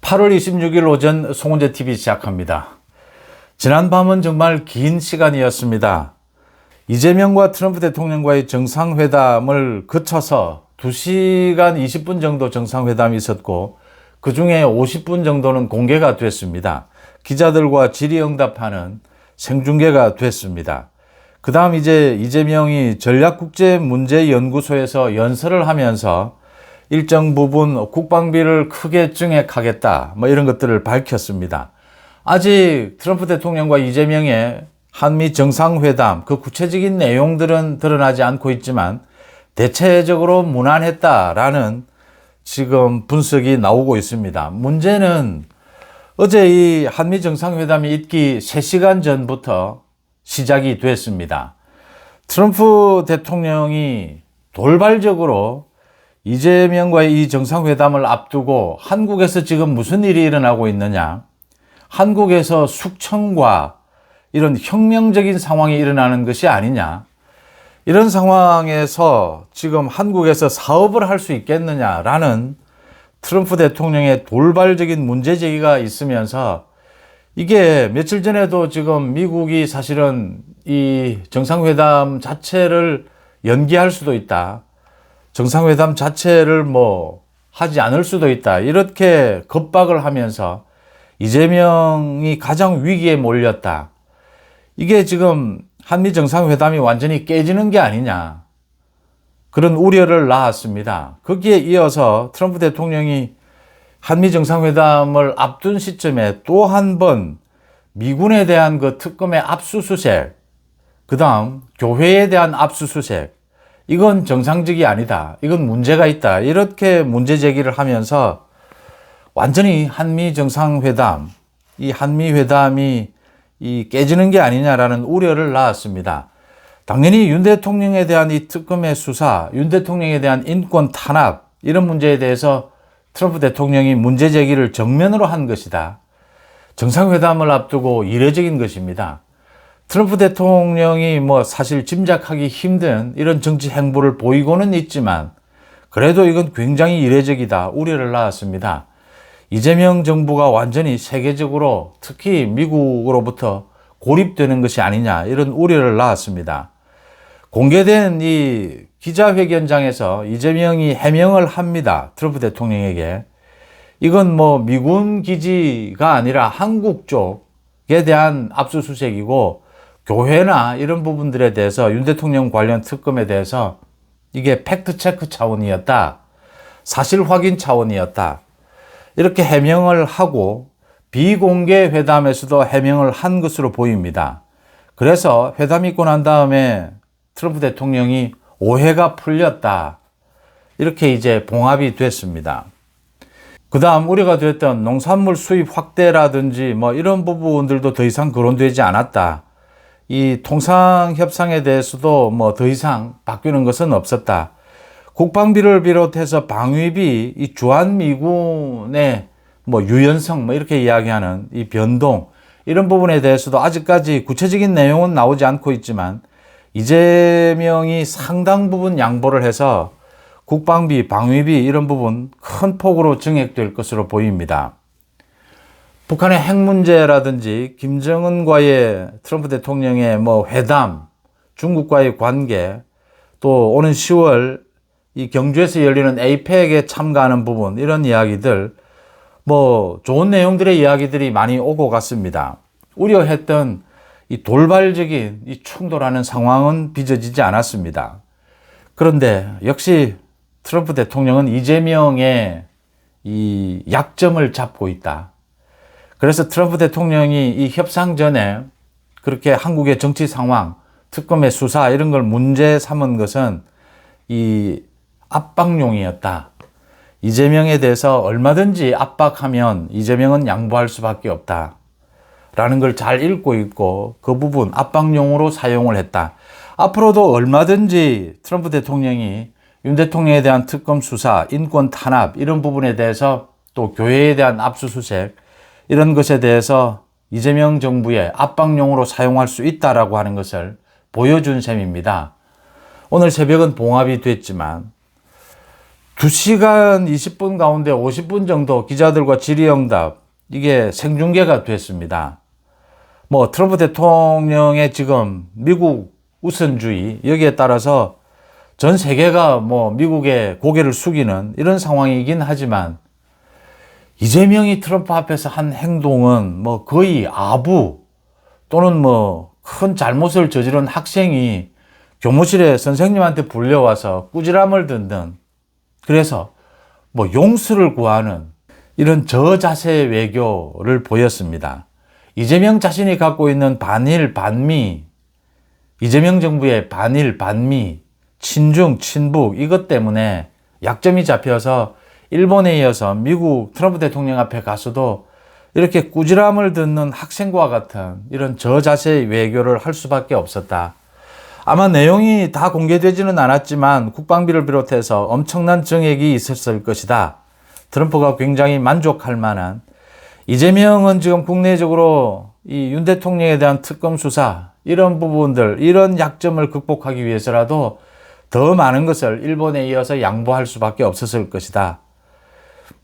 8월 26일 오전 송은재 TV 시작합니다. 지난 밤은 정말 긴 시간이었습니다. 이재명과 트럼프 대통령과의 정상회담을 거쳐서 2시간 20분 정도 정상회담이 있었고 그 중에 50분 정도는 공개가 됐습니다. 기자들과 질의응답하는 생중계가 됐습니다. 그 다음 이제 이재명이 전략국제문제연구소에서 연설을 하면서 일정 부분 국방비를 크게 증액하겠다 이런 것들을 밝혔습니다. 아직 트럼프 대통령과 이재명의 한미 정상회담 그 구체적인 내용들은 드러나지 않고 있지만 대체적으로 무난했다라는 지금 분석이 나오고 있습니다. 문제는 어제 이 한미 정상회담이 있기 3시간 전부터 시작이 됐습니다. 트럼프 대통령이 돌발적으로 이재명과의 이 정상회담을 앞두고 한국에서 지금 무슨 일이 일어나고 있느냐, 한국에서 숙청과 이런 혁명적인 상황이 일어나는 것이 아니냐, 이런 상황에서 지금 한국에서 사업을 할 수 있겠느냐라는 트럼프 대통령의 돌발적인 문제 제기가 있으면서 이게 며칠 전에도 지금 미국이 사실은 이 정상회담 자체를 연기할 수도 있다, 정상회담 자체를 하지 않을 수도 있다, 이렇게 겁박을 하면서 이재명이 가장 위기에 몰렸다. 이게 지금 한미 정상회담이 완전히 깨지는 게 아니냐, 그런 우려를 낳았습니다. 거기에 이어서 트럼프 대통령이 한미 정상회담을 앞둔 시점에 또 한 번 미군에 대한 그 특검의 압수수색, 그 다음 교회에 대한 압수수색, 이건 정상적이 아니다, 이건 문제가 있다, 이렇게 문제 제기를 하면서 완전히 한미 정상회담, 이 한미 회담이 깨지는 게 아니냐라는 우려를 낳았습니다. 당연히 윤 대통령에 대한 이 특검의 수사, 윤 대통령에 대한 인권 탄압, 이런 문제에 대해서 트럼프 대통령이 문제 제기를 정면으로 한 것이다. 정상회담을 앞두고 이례적인 것입니다. 트럼프 대통령이 사실 짐작하기 힘든 이런 정치 행보를 보이고는 있지만 그래도 이건 굉장히 이례적이다, 우려를 낳았습니다. 이재명 정부가 완전히 세계적으로 특히 미국으로부터 고립되는 것이 아니냐, 이런 우려를 낳았습니다. 공개된 이 기자회견장에서 이재명이 해명을 합니다. 트럼프 대통령에게. 이건 미군 기지가 아니라 한국 쪽에 대한 압수수색이고 교회나 이런 부분들에 대해서 윤 대통령 관련 특검에 대해서 이게 팩트체크 차원이었다, 사실 확인 차원이었다, 이렇게 해명을 하고 비공개 회담에서도 해명을 한 것으로 보입니다. 그래서 회담이 있고 난 다음에 트럼프 대통령이 오해가 풀렸다, 이렇게 이제 봉합이 됐습니다. 그 다음 우려가 됐던 농산물 수입 확대라든지 이런 부분들도 더 이상 거론되지 않았다. 이 통상협상에 대해서도 더 이상 바뀌는 것은 없었다. 국방비를 비롯해서 방위비, 이 주한미군의 유연성 이렇게 이야기하는 이 변동, 이런 부분에 대해서도 아직까지 구체적인 내용은 나오지 않고 있지만 이재명이 상당 부분 양보를 해서 국방비, 방위비 이런 부분 큰 폭으로 증액될 것으로 보입니다. 북한의 핵 문제라든지 김정은과의 트럼프 대통령의 회담, 중국과의 관계, 또 오는 10월 이 경주에서 열리는 에이펙에 참가하는 부분, 이런 이야기들 좋은 내용들의 이야기들이 많이 오고 갔습니다. 우려했던 이 돌발적인 이 충돌하는 상황은 빚어지지 않았습니다. 그런데 역시 트럼프 대통령은 이재명의 이 약점을 잡고 있다. 그래서 트럼프 대통령이 이 협상 전에 그렇게 한국의 정치 상황, 특검의 수사 이런 걸 문제 삼은 것은 이 압박용이었다. 이재명에 대해서 얼마든지 압박하면 이재명은 양보할 수밖에 없다, 라는 걸 잘 읽고 있고 그 부분 압박용으로 사용을 했다. 앞으로도 얼마든지 트럼프 대통령이 윤 대통령에 대한 특검 수사, 인권 탄압 이런 부분에 대해서 또 교회에 대한 압수수색 이런 것에 대해서 이재명 정부의 압박용으로 사용할 수 있다라고 하는 것을 보여준 셈입니다. 오늘 새벽은 봉합이 됐지만 2시간 20분 가운데 50분 정도 기자들과 질의응답 이게 생중계가 됐습니다. 뭐 트럼프 대통령의 지금 미국 우선주의 여기에 따라서 전 세계가 뭐 미국에 고개를 숙이는 이런 상황이긴 하지만 이재명이 트럼프 앞에서 한 행동은 뭐 거의 아부 또는 뭐 큰 잘못을 저지른 학생이 교무실에 선생님한테 불려와서 꾸지람을 듣는, 그래서 뭐 용서를 구하는 이런 저자세 외교를 보였습니다. 이재명 자신이 갖고 있는 반일, 반미, 이재명 정부의 반일, 반미, 친중, 친북 이것 때문에 약점이 잡혀서 일본에 이어서 미국 트럼프 대통령 앞에 가서도 이렇게 꾸지람을 듣는 학생과 같은 이런 저자세 외교를 할 수밖에 없었다. 아마 내용이 다 공개되지는 않았지만 국방비를 비롯해서 엄청난 증액이 있었을 것이다. 트럼프가 굉장히 만족할 만한, 이재명은 지금 국내적으로 이 윤 대통령에 대한 특검 수사 이런 부분들, 이런 약점을 극복하기 위해서라도 더 많은 것을 일본에 이어서 양보할 수밖에 없었을 것이다.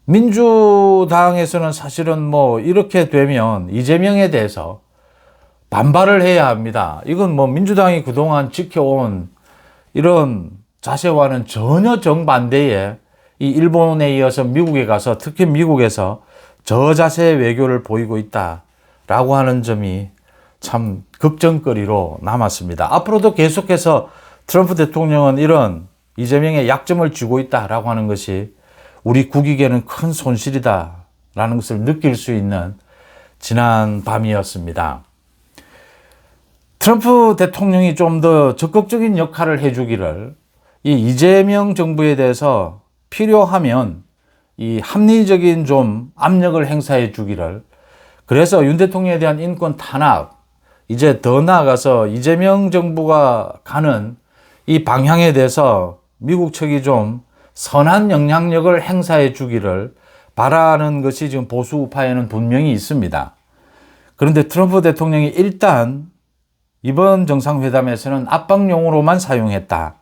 민주당에서는 사실은 뭐 이렇게 되면 이재명에 대해서 반발을 해야 합니다. 이건 뭐 민주당이 그동안 지켜온 이런 자세와는 전혀 정반대의 이 일본에 이어서 미국에 가서 특히 미국에서 저자세 외교를 보이고 있다라고 하는 점이 참 걱정거리로 남았습니다. 앞으로도 계속해서 트럼프 대통령은 이런 이재명의 약점을 쥐고 있다라고 하는 것이 우리 국익에는 큰 손실이다라는 것을 느낄 수 있는 지난 밤이었습니다. 트럼프 대통령이 좀 더 적극적인 역할을 해주기를, 이 이재명 정부에 대해서 필요하면 이 합리적인 좀 압력을 행사해 주기를, 그래서 윤 대통령에 대한 인권 탄압, 이제 더 나아가서 이재명 정부가 가는 이 방향에 대해서 미국 측이 좀 선한 영향력을 행사해 주기를 바라는 것이 지금 보수 우파에는 분명히 있습니다. 그런데 트럼프 대통령이 일단 이번 정상회담에서는 압박용으로만 사용했다.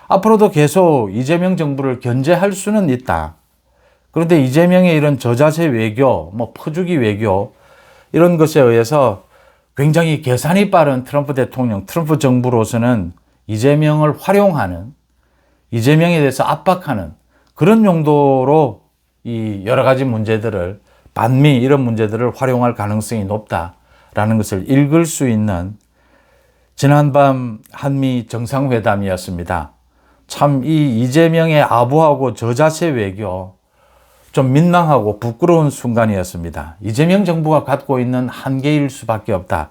앞으로도 계속 이재명 정부를 견제할 수는 있다. 그런데 이재명의 이런 저자세 외교, 뭐 퍼주기 외교 이런 것에 의해서 굉장히 계산이 빠른 트럼프 대통령, 트럼프 정부로서는 이재명을 활용하는, 이재명에 대해서 압박하는 그런 용도로 이 여러 가지 문제들을, 반미 이런 문제들을 활용할 가능성이 높다라는 것을 읽을 수 있는 지난밤 한미 정상회담이었습니다. 참 이 이재명의 아부하고 저자세 외교 좀 민망하고 부끄러운 순간이었습니다. 이재명 정부가 갖고 있는 한계일 수밖에 없다.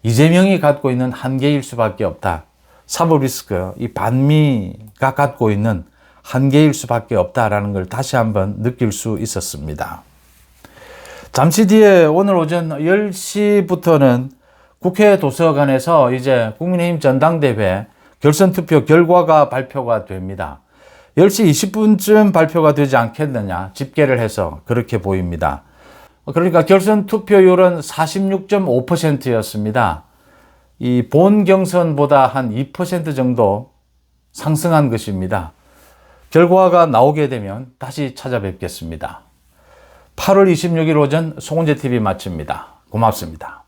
이재명이 갖고 있는 한계일 수밖에 없다. 사법 리스크, 이 반미가 갖고 있는 한계일 수밖에 없다라는 걸 다시 한번 느낄 수 있었습니다. 잠시 뒤에 오늘 오전 10시부터는 국회 도서관에서 이제 국민의힘 전당대회 결선 투표 결과가 발표가 됩니다. 10시 20분쯤 발표가 되지 않겠느냐, 집계를 해서 그렇게 보입니다. 그러니까 결선 투표율은 46.5%였습니다. 이 본 경선보다 한 2% 정도 상승한 것입니다. 결과가 나오게 되면 다시 찾아뵙겠습니다. 8월 26일 오전 송은재 TV 마칩니다. 고맙습니다.